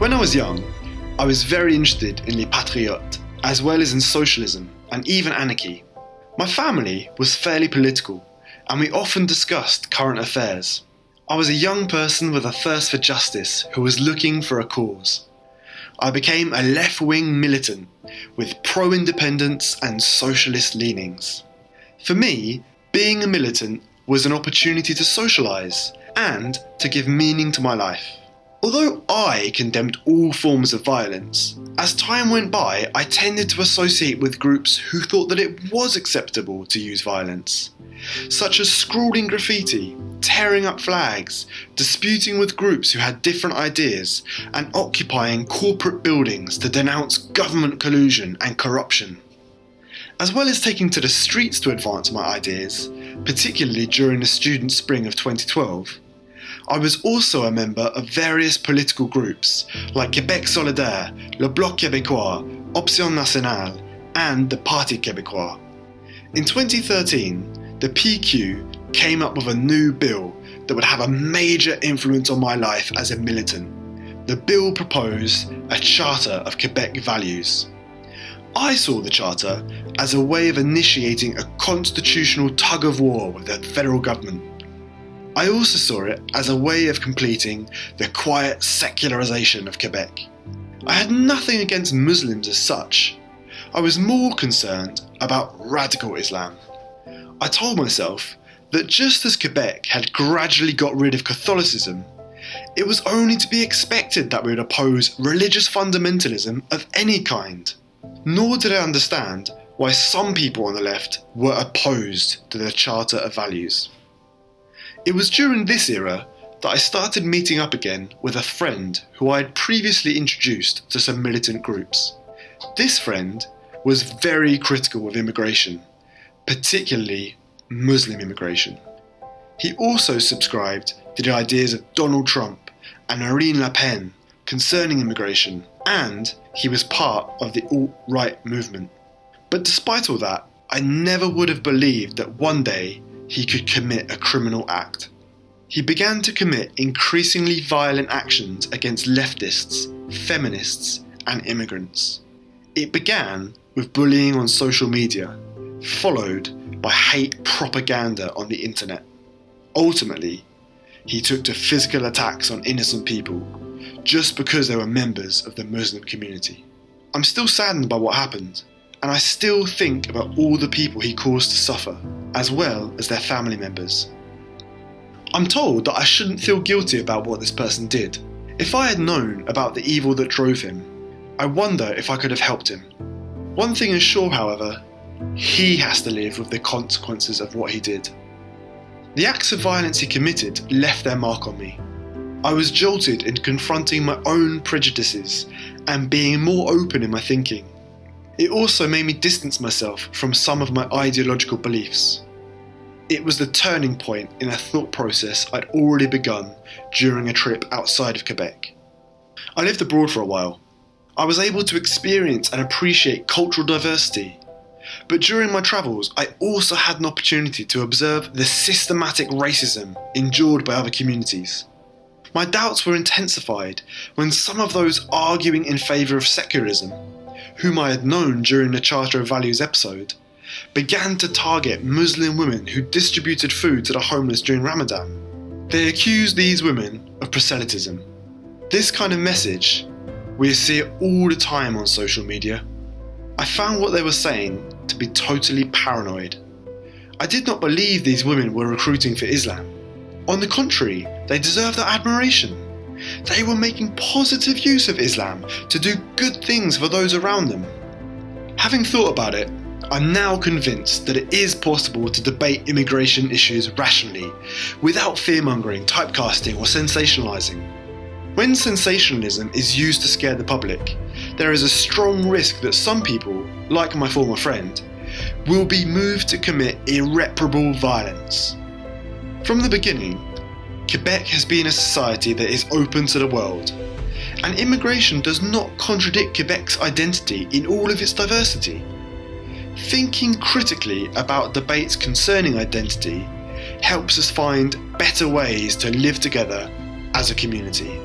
When I was young, I was very interested in Les Patriotes, as well as in socialism and even anarchy. My family was fairly political, and we often discussed current affairs. I was a young person with a thirst for justice who was looking for a cause. I became a left-wing militant with pro-independence and socialist leanings. For me, being a militant was an opportunity to socialise and to give meaning to my life. Although I condemned all forms of violence, as time went by I tended to associate with groups who thought that it was acceptable to use violence, such as scrawling graffiti, tearing up flags, disputing with groups who had different ideas, and occupying corporate buildings to denounce government collusion and corruption. As well as taking to the streets to advance my ideas, particularly during the student spring of 2012, I was also a member of various political groups like Québec Solidaire, le Bloc Québécois, Option Nationale, and the Parti Québécois. In 2013, the PQ came up with a new bill that would have a major influence on my life as a militant. The bill proposed a Charter of Quebec values. I saw the Charter as a way of initiating a constitutional tug-of-war with the federal government. I also saw it as a way of completing the quiet secularisation of Quebec. I had nothing against Muslims as such. I was more concerned about radical Islam. I told myself that just as Quebec had gradually got rid of Catholicism, it was only to be expected that we would oppose religious fundamentalism of any kind. Nor did I understand why some people on the left were opposed to the Charter of Values. It was during this era that I started meeting up again with a friend who I had previously introduced to some militant groups. This friend was very critical of immigration, particularly Muslim immigration. He also subscribed to the ideas of Donald Trump and Marine Le Pen concerning immigration, and he was part of the alt-right movement. But despite all that, I never would have believed that one day he could commit a criminal act. He began to commit increasingly violent actions against leftists, feminists, and immigrants. It began with bullying on social media, followed by hate propaganda on the internet. Ultimately, he took to physical attacks on innocent people just because they were members of the Muslim community. I'm still saddened by what happened, and I still think about all the people he caused to suffer, as well as their family members. I'm told that I shouldn't feel guilty about what this person did. If I had known about the evil that drove him, I wonder if I could have helped him. One thing is sure, however, he has to live with the consequences of what he did. The acts of violence he committed left their mark on me. I was jolted in confronting my own prejudices and being more open in my thinking. It also made me distance myself from some of my ideological beliefs. It was the turning point in a thought process I'd already begun during a trip outside of Quebec. I lived abroad for a while. I was able to experience and appreciate cultural diversity, but during my travels I also had an opportunity to observe the systematic racism endured by other communities. My doubts were intensified when some of those arguing in favour of secularism, whom I had known during the Charter of Values episode, began to target Muslim women who distributed food to the homeless during Ramadan. They accused these women of proselytism. This kind of message, we see it all the time on social media. I found what they were saying to be totally paranoid. I did not believe these women were recruiting for Islam. On the contrary, they deserved our admiration. They were making positive use of Islam to do good things for those around them. Having thought about it, I'm now convinced that it is possible to debate immigration issues rationally, without fearmongering, typecasting, or sensationalising. When sensationalism is used to scare the public, there is a strong risk that some people, like my former friend, will be moved to commit irreparable violence. From the beginning, Quebec has been a society that is open to the world, and immigration does not contradict Quebec's identity in all of its diversity. Thinking critically about debates concerning identity helps us find better ways to live together as a community.